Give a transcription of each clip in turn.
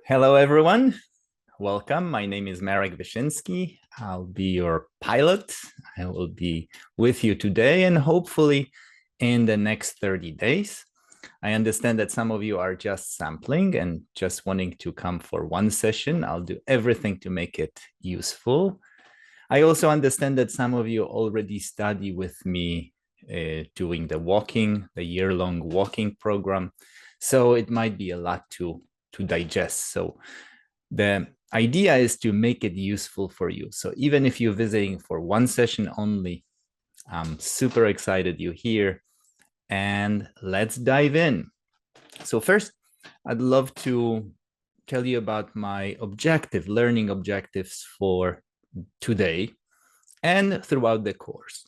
Hello, everyone. Welcome. My name is Marek Wyszynski. I'll be your pilot. I will be with you today and hopefully in the next 30 days. I understand that some of you are just sampling and just wanting to come for one session. I'll do everything to make it useful. I also understand that some of you already study with me doing the year-long walking program. So it might be a lot to digest. So the idea is to make it useful for you. So even if you're visiting for one session only, I'm super excited you're here. And let's dive in. So first, I'd love to tell you about my learning objectives for today and throughout the course.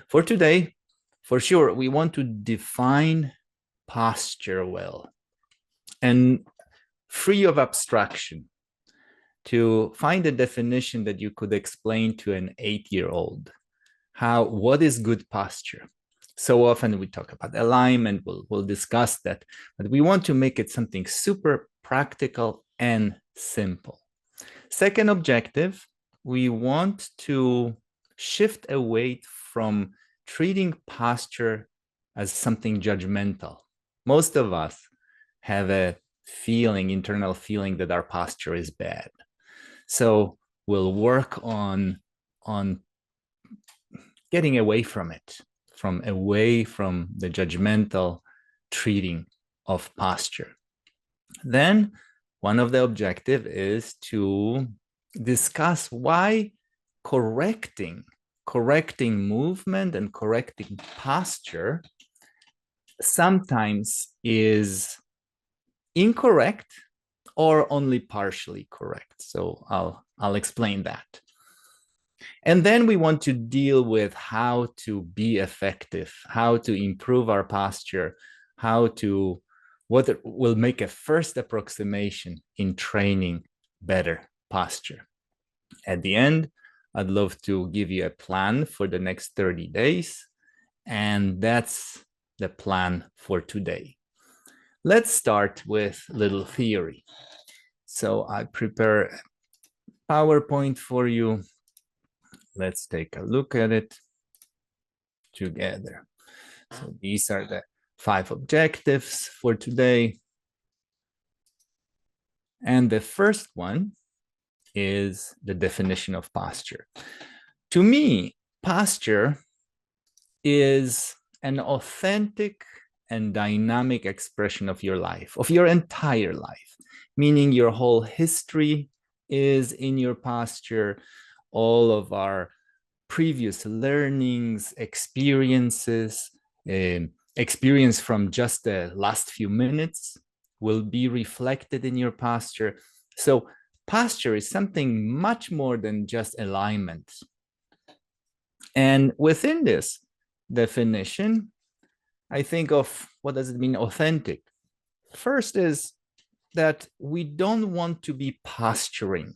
For today, for sure, we want to define posture well and free of abstraction, to find a definition that you could explain to an 8-year-old. What is good posture? So often we talk about alignment, we'll discuss that, but we want to make it something super practical and simple. Second objective, we want to shift away from treating posture as something judgmental. Most of us have a internal feeling that our posture is bad. So we'll work on getting away from it, away from the judgmental treating of posture. Then one of the objectives is to discuss why correcting movement and correcting posture sometimes is incorrect or only partially correct. So I'll explain that. And then we want to deal with how to be effective, how to improve our posture, what will make a first approximation in training better posture. At the end, I'd love to give you a plan for the next 30 days. And that's the plan for today. Let's start with a little theory. So I prepare a PowerPoint for you. Let's take a look at it together. So these are the 5 objectives for today. And the first one is the definition of posture. To me, posture is an authentic and dynamic expression of your life, of your entire life, meaning your whole history is in your posture. All of our previous learnings, experiences, experience from just the last few minutes will be reflected in your posture. So posture is something much more than just alignment. And within this definition, I think of what does it mean authentic? First is that we don't want to be posturing.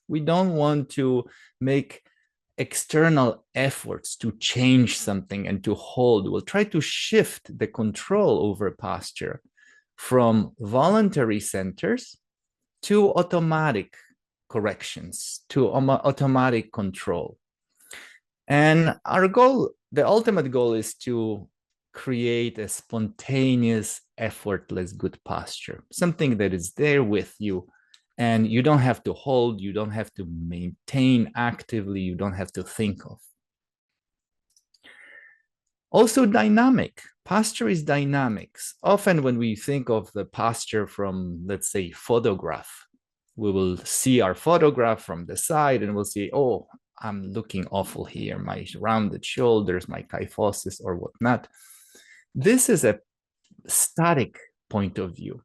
We don't want to make external efforts to change something and to hold. We'll try to shift the control over posture from voluntary centers to automatic corrections, to automatic control. And our goal, the ultimate goal, is to create a spontaneous, effortless good posture, something that is there with you. And you don't have to hold, you don't have to maintain actively, you don't have to think of. Also dynamic. Posture is dynamics. Often when we think of the posture from, let's say, photograph, we will see our photograph from the side and we'll see, oh, I'm looking awful here, my rounded shoulders, my kyphosis or whatnot. This is a static point of view.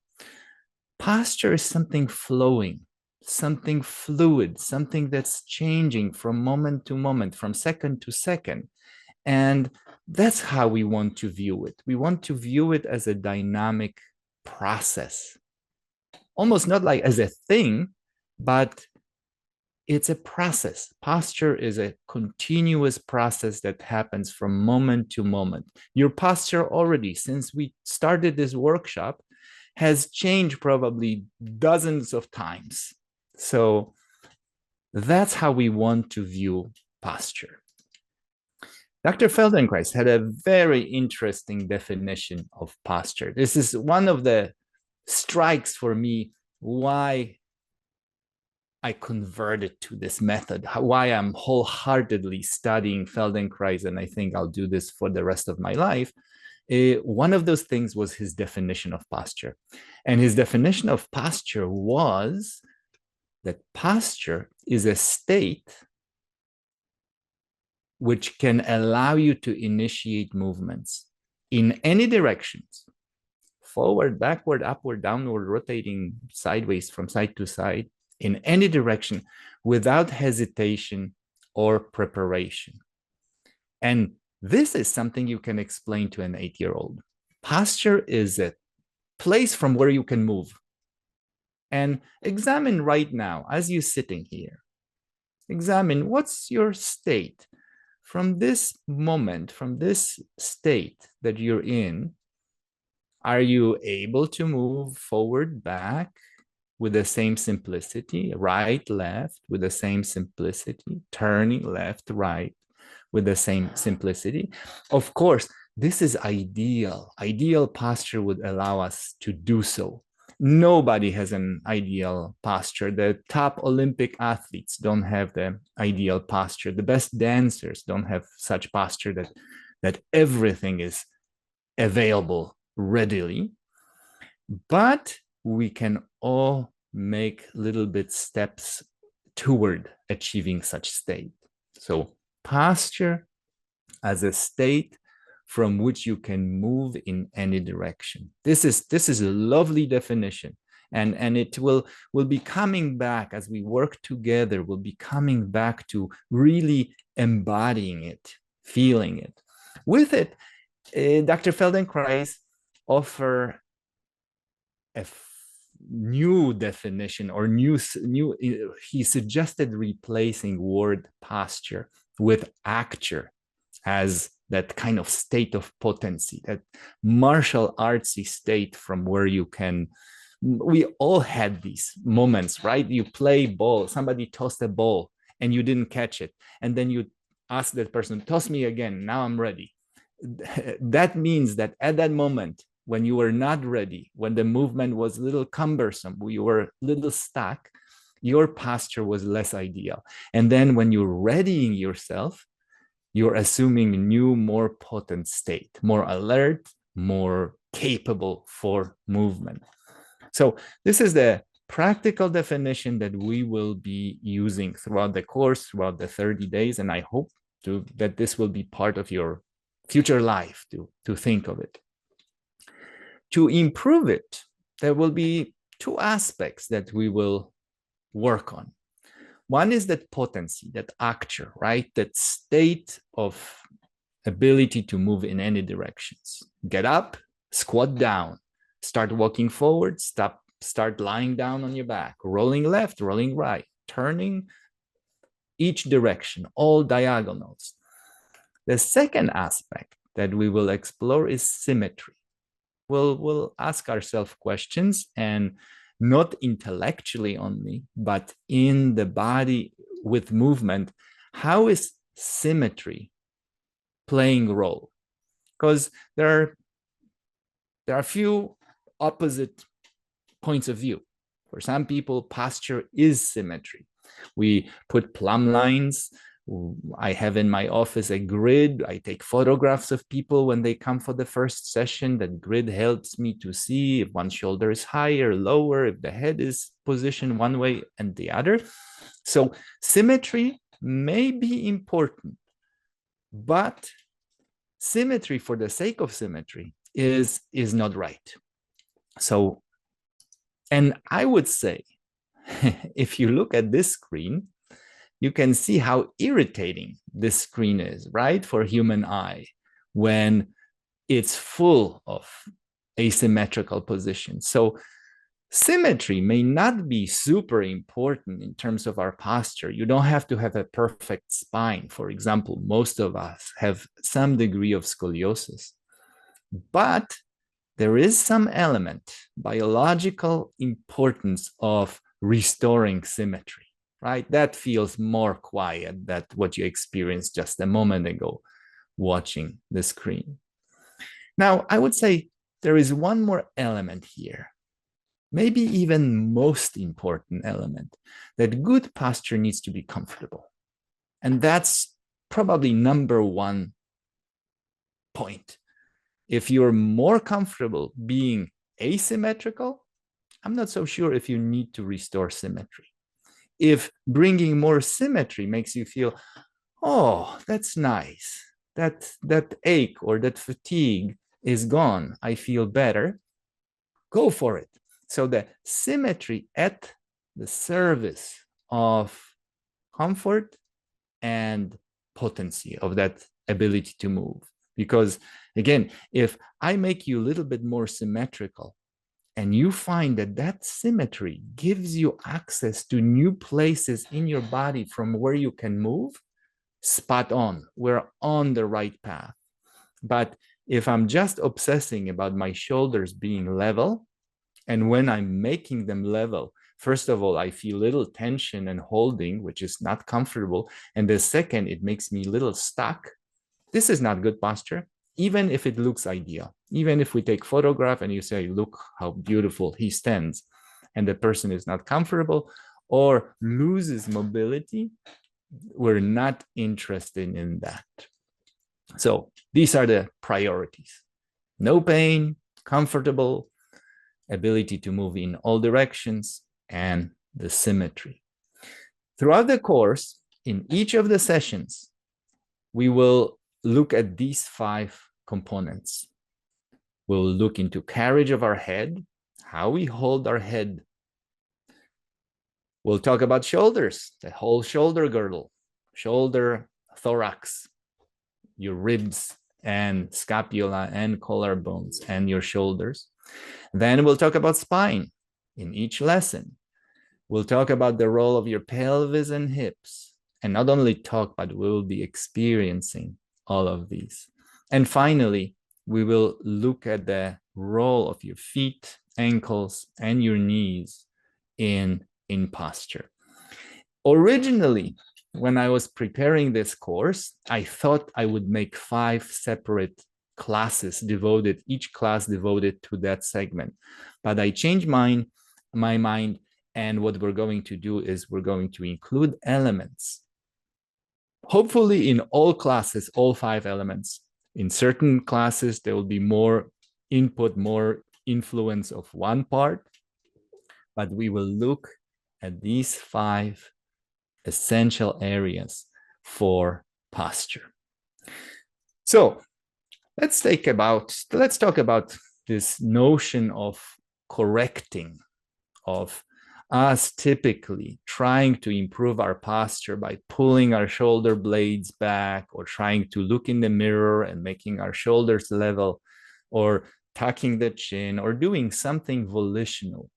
Posture is something flowing, something fluid, something that's changing from moment to moment, from second to second. And that's how we want to view it. We want to view it as a dynamic process, almost not like as a thing, but it's a process. Posture is a continuous process that happens from moment to moment. Your posture already, since we started this workshop, has changed probably dozens of times. So that's how we want to view posture. Dr. Feldenkrais had a very interesting definition of posture. This is one of the strikes for me why I converted to this method, why I'm wholeheartedly studying Feldenkrais, and I think I'll do this for the rest of my life. One of those things was his definition of posture. And his definition of posture was that posture is a state which can allow you to initiate movements in any directions, forward, backward, upward, downward, rotating sideways from side to side, in any direction without hesitation or preparation. And this is something you can explain to an 8-year-old. Posture is a place from where you can move. And examine right now, as you're sitting here, examine what's your state from this moment, from this state that you're in. Are you able to move forward, back with the same simplicity, right, left with the same simplicity, turning left, right with the same simplicity? Of course, this is ideal. Ideal posture would allow us to do so. Nobody has an ideal posture. The top Olympic athletes don't have the ideal posture. The best dancers don't have such posture that everything is available readily. But we can all make little bit steps toward achieving such state. So posture as a state from which you can move in any direction. This is a lovely definition. And it will be coming back as we work together, we'll be coming back to really embodying it, feeling it. With it, Dr. Feldenkrais offer a new definition or new, he suggested replacing word posture with acture as that kind of state of potency, that martial artsy state from where you can, we all had these moments, right? You play ball, somebody tossed a ball and you didn't catch it. And then you ask that person, toss me again, now I'm ready. That means that at that moment, when you were not ready, when the movement was a little cumbersome, you were a little stuck, your posture was less ideal. And then when you're readying yourself, you're assuming a new, more potent state, more alert, more capable for movement. So this is the practical definition that we will be using throughout the course, throughout the 30 days. And I hope that this will be part of your future life to think of it. To improve it, there will be two aspects that we will work on. One is that potency, that acture, right? That state of ability to move in any directions. Get up, squat down, start walking forward, start lying down on your back, rolling left, rolling right, turning each direction, all diagonals. The second aspect that we will explore is symmetry. We'll ask ourselves questions, and not intellectually only, but in the body with movement, how is symmetry playing a role? Because there are a few opposite points of view. For some people, posture is symmetry. We put plumb lines. I have in my office a grid. I take photographs of people when they come for the first session. That grid helps me to see if one shoulder is higher, lower, if the head is positioned one way and the other. So symmetry may be important, but symmetry for the sake of symmetry is not right. So, and I would say, if you look at this screen, you can see how irritating this screen is, right? For human eye, when it's full of asymmetrical positions. So symmetry may not be super important in terms of our posture. You don't have to have a perfect spine. For example, most of us have some degree of scoliosis, but there is some element, biological importance of restoring symmetry, right? That feels more quiet than what you experienced just a moment ago watching the screen. Now, I would say there is one more element here, maybe even most important element, that good posture needs to be comfortable. And that's probably number one point. If you're more comfortable being asymmetrical, I'm not so sure if you need to restore symmetry. If bringing more symmetry makes you feel, oh, that's nice, that ache or that fatigue is gone, I feel better, go for it. So the symmetry at the service of comfort and potency of that ability to move. Because again, if I make you a little bit more symmetrical and you find that that symmetry gives you access to new places in your body from where you can move, spot on, we're on the right path. But if I'm just obsessing about my shoulders being level, and when I'm making them level, first of all, I feel little tension and holding, which is not comfortable. And the second, it makes me a little stuck. This is not good posture, even if it looks ideal. Even if we take photograph and you say, look how beautiful he stands, and the person is not comfortable or loses mobility, we're not interested in that. So these are the priorities. No pain, comfortable, ability to move in all directions, and the symmetry. Throughout the course, in each of the sessions, we will look at these 5 components. We'll look into carriage of our head, how we hold our head. We'll talk about shoulders, the whole shoulder girdle, shoulder, thorax, your ribs and scapula and collarbones and your shoulders. Then we'll talk about spine in each lesson. We'll talk about the role of your pelvis and hips. And not only talk, but we will be experiencing all of these. And finally, we will look at the role of your feet, ankles, and your knees in posture. Originally, when I was preparing this course, I thought I would make 5 separate classes devoted, each class devoted to that segment. But I changed my mind, and what we're going to do is we're going to include elements. Hopefully in all classes, all 5 elements. In certain classes, there will be more input, more influence of one part, but we will look at these 5 essential areas for posture. So let's talk about this notion of correcting, of us typically trying to improve our posture by pulling our shoulder blades back, or trying to look in the mirror and making our shoulders level, or tucking the chin, or doing something volitional.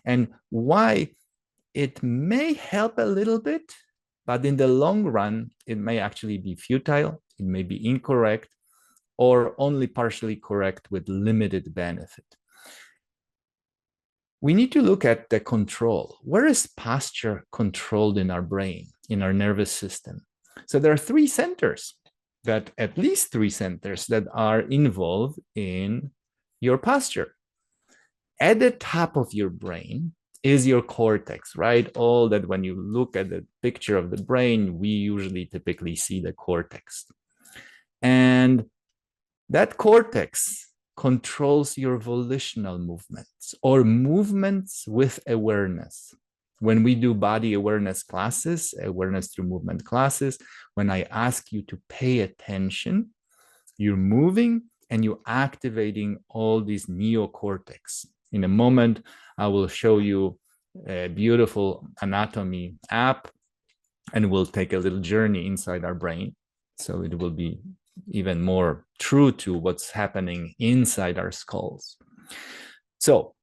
And why it may help a little bit, but in the long run, it may actually be futile, it may be incorrect, or only partially correct with limited benefit. We need to look at the control. Where is posture controlled in our brain, in our nervous system? So there are 3 centers, at least 3 centers that are involved in your posture. At the top of your brain is your cortex, right? All that, when you look at the picture of the brain, we usually typically see the cortex. And that cortex controls your volitional movements, or movements with awareness. When we do body awareness classes, awareness through movement classes, when I ask you to pay attention, you're moving and you're activating all these neocortex. In a moment, I will show you a beautiful anatomy app, and we'll take a little journey inside our brain. So it will be even more true to what's happening inside our skulls. So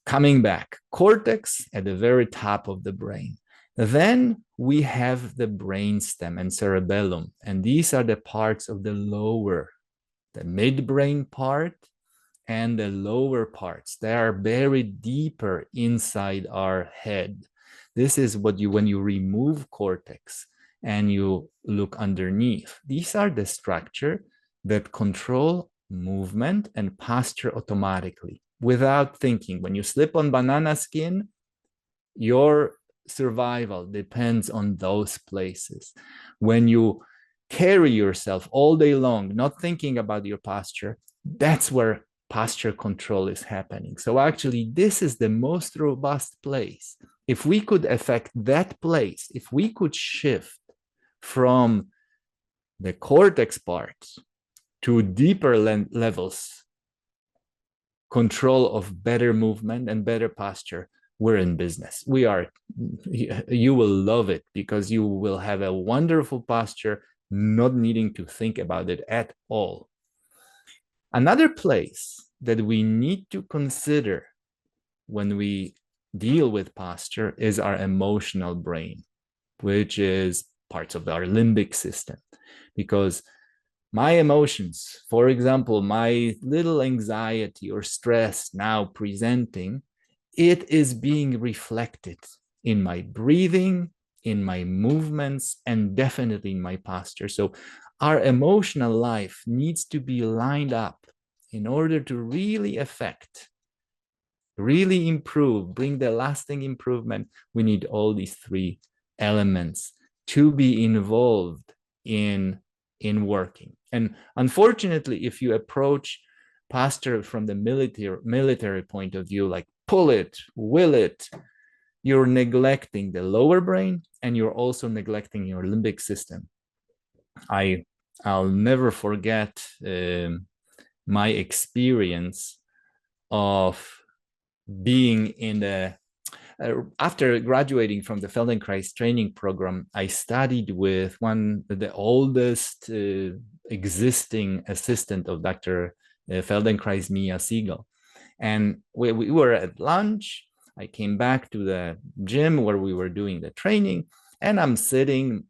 coming back, cortex at the very top of the brain. Then we have the brainstem and cerebellum, and these are the parts of the lower, the midbrain part and the lower parts. They are buried deeper inside our head. This is what when you remove cortex and you look underneath. These are the structure that control movement and posture automatically without thinking. When you slip on banana skin, your survival depends on those places. When you carry yourself all day long, not thinking about your posture, that's where posture control is happening. So actually, this is the most robust place. If we could affect that place, if we could shift from the cortex parts to deeper levels, control of better movement and better posture, we're in business. You will love it because you will have a wonderful posture, not needing to think about it at all. Another place that we need to consider when we deal with posture is our emotional brain, which is parts of our limbic system. Because my emotions, for example, my little anxiety or stress now presenting, it is being reflected in my breathing, in my movements, and definitely in my posture. So our emotional life needs to be lined up in order to really affect, really improve, bring the lasting improvement. We need all these three elements to be involved in working. And unfortunately, if you approach posture from the military point of view, like pull it, will it, you're neglecting the lower brain and you're also neglecting your limbic system. I'll never forget my experience of being in the after graduating from the Feldenkrais training program, I studied with the oldest existing assistant of Dr. Feldenkrais, Mia Siegel. And we were at lunch. I came back to the gym where we were doing the training, and I'm sitting,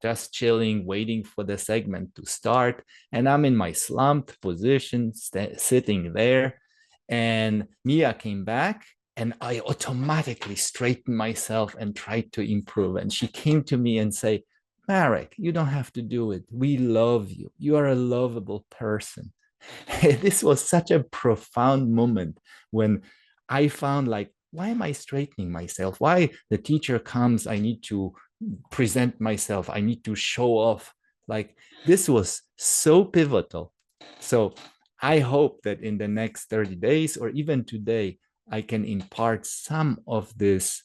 just chilling, waiting for the segment to start. And I'm in my slumped position, sitting there. And Mia came back, and I automatically straightened myself and tried to improve. And she came to me and said, Marek, you don't have to do it. We love you. You are a lovable person. This was such a profound moment when I found, like, why am I straightening myself? Why the teacher comes, I need to present myself. I need to show off. Like, this was so pivotal. So I hope that in the next 30 days or even today, I can impart some of this,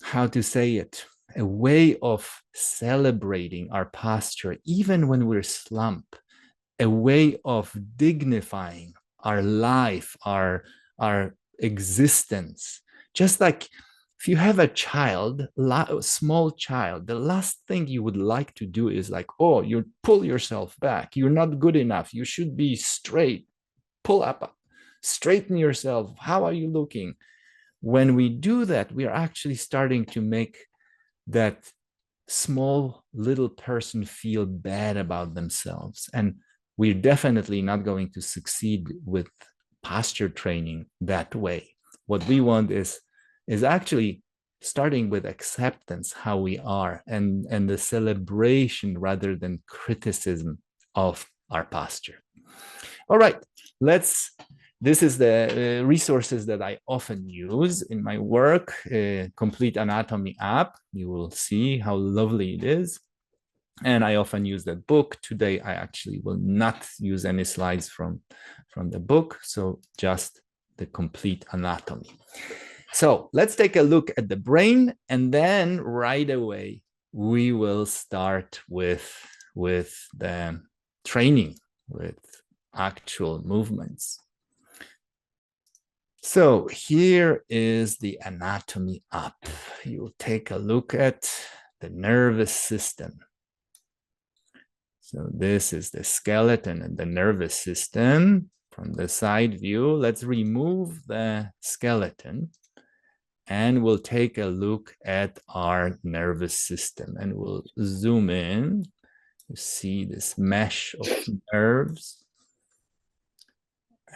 how to say it, a way of celebrating our posture, even when we're slumped, a way of dignifying our life, our existence. Just like if you have a child, a small child, the last thing you would like to do is like, oh, you pull yourself back. You're not good enough. You should be straight. Pull up, straighten yourself. How are you looking? When we do that, we are actually starting to make that small little person feel bad about themselves. And we're definitely not going to succeed with posture training that way. What we want is actually starting with acceptance, how we are, and the celebration rather than criticism of our posture. All right, this is the resources that I often use in my work, Complete Anatomy app. You will see how lovely it is. And I often use that book. Today, I actually will not use any slides from the book, so just the Complete Anatomy. So let's take a look at the brain, and then right away, we will start with the training, with actual movements. So here is the anatomy app. You take a look at the nervous system. So this is the skeleton and the nervous system. From the side view, let's remove the skeleton and we'll take a look at our nervous system, and we'll zoom in. You see this mesh of nerves.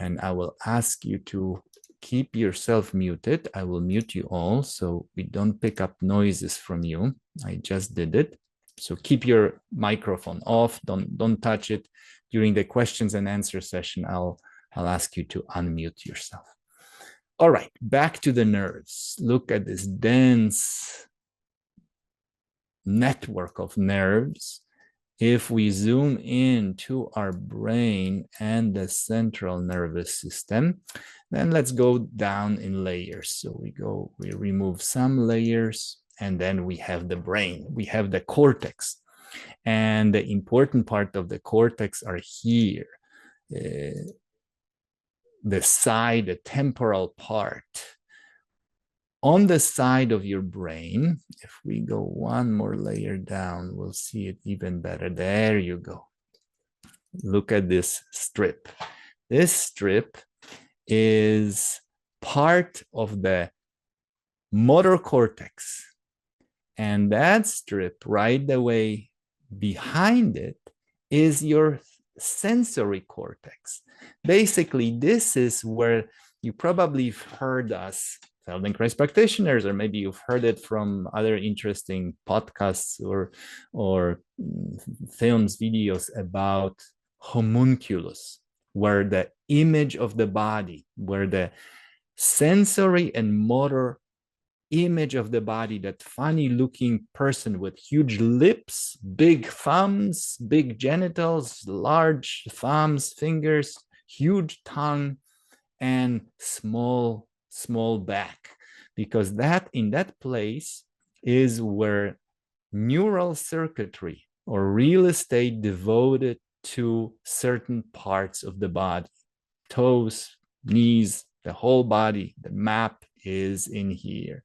And I will ask you to keep yourself muted. I will mute you all so we don't pick up noises from you. I just did it. So keep your microphone off. Don't touch it. During the questions and answer session, I'll ask you to unmute yourself. All right, back to the nerves. Look at this dense network of nerves. If we zoom in to our brain and the central nervous system, then let's go down in layers. So we remove some layers, and then we have the brain. We have the cortex. And the important part of the cortex are here. The side, the temporal part. On the side of your brain, if we go one more layer down, we'll see it even better. There you go. Look at this strip. This strip is part of the motor cortex. And that strip right away behind it is your sensory cortex. Basically, this is where you probably have heard us, Feldenkrais practitioners, or maybe you've heard it from other interesting podcasts or films, videos about homunculus, where the image of the body, where the sensory and motor image of the body, that funny looking person with huge lips, big thumbs, big genitals, large thumbs, fingers, huge tongue, and small back, because that in that place is where neural circuitry or real estate devoted to certain parts of the body, toes, knees, the whole body, the map is in here.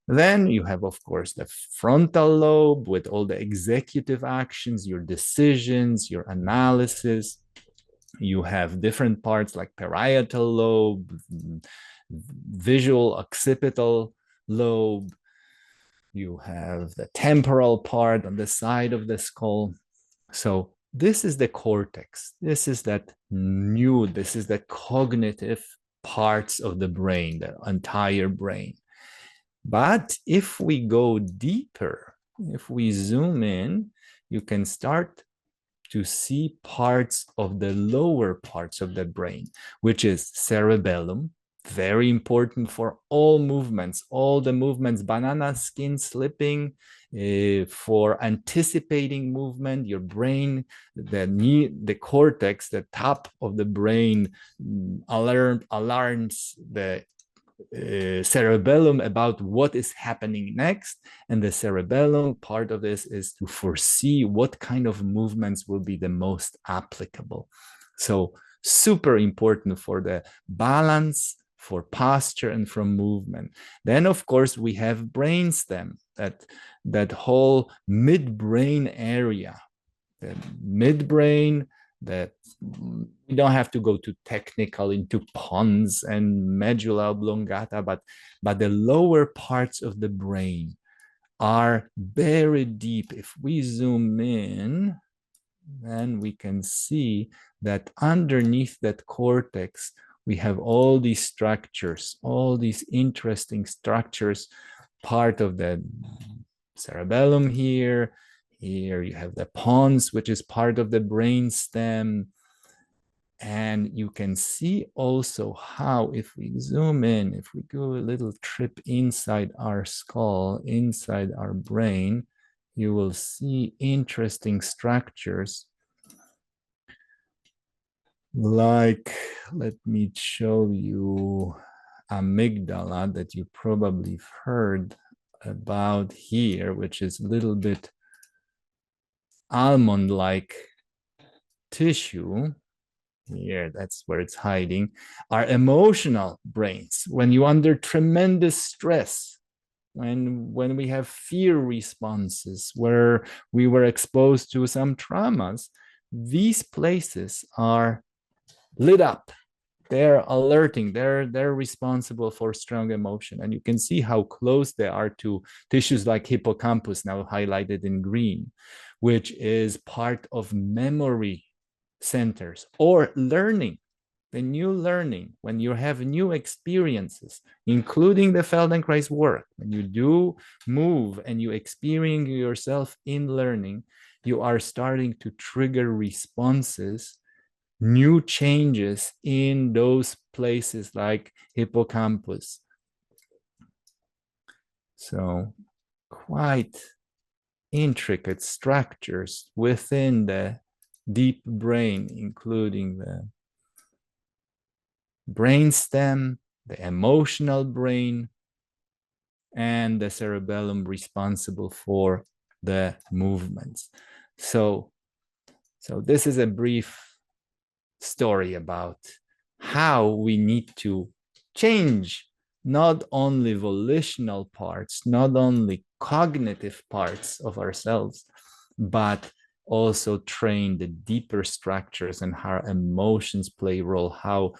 Then you have, of course, the frontal lobe with all the executive actions, your decisions, your analysis. You have different parts like parietal lobe, visual occipital lobe. You have the temporal part on the side of the skull. So this is the cortex. This is that this is the cognitive parts of the brain, the entire brain. But if we go deeper, if we zoom in, you can start to see parts of the lower parts of the brain, which is cerebellum, very important for all movements, banana skin slipping, for anticipating movement, your brain, the cortex, the top of the brain alarms the cerebellum about what is happening next. And the cerebellum part of this is to foresee what kind of movements will be the most applicable. So super important for the balance, for posture, and from movement. Then, of course, we have brainstem, that whole midbrain area, the midbrain, that we don't have to go too technical into pons and medulla oblongata, but the lower parts of the brain are buried deep. If we zoom in, then we can see that underneath that cortex, we have all these structures, all these interesting structures, part of the cerebellum here. Here you have the pons, which is part of the brain stem. And you can see also how, if we zoom in, if we go a little trip inside our skull, inside our brain, you will see interesting structures. Like, let me show you amygdala that you probably heard about here, which is a little bit almond-like tissue. Here, that's where it's hiding. Our emotional brains, when you're under tremendous stress, when we have fear responses, where we were exposed to some traumas, these places are lit up. They're alerting, they're responsible for strong emotion. And you can see how close they are to tissues like hippocampus, now highlighted in green, which is part of memory centers or learning. the new learning, when you have new experiences, including the Feldenkrais work, when you do move and you experience yourself in learning, you are starting to trigger responses, new changes in those places like hippocampus. So quite intricate structures within the deep brain, including the brainstem, the emotional brain, and the cerebellum responsible for the movements. So this is a brief story about how we need to change not only volitional parts, not only cognitive parts of ourselves, but also train the deeper structures and how emotions play a role, how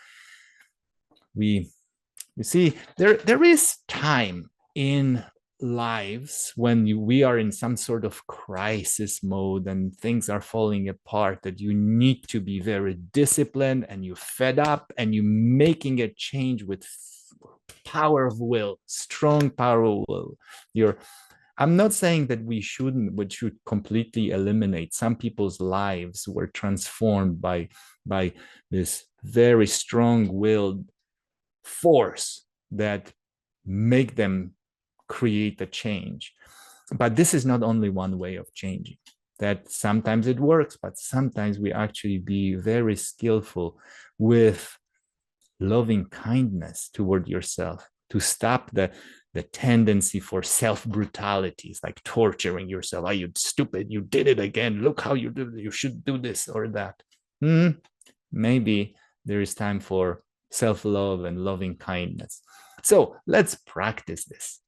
you see, there is time in lives when we are in some sort of crisis mode and things are falling apart, that you need to be very disciplined and you're fed up and you're making a change with power of will, strong power of will. I'm not saying that we should completely eliminate. Some people's lives were transformed by this very strong-willed force that make them create a change. But this is not only one way of changing. That sometimes it works, but sometimes we actually be very skillful with loving kindness toward yourself, to stop the tendency for self-brutalities, like torturing yourself. Oh, you stupid, you did it again. Look how you do it. You should do this or that. Maybe there is time for self-love and loving kindness. So let's practice this.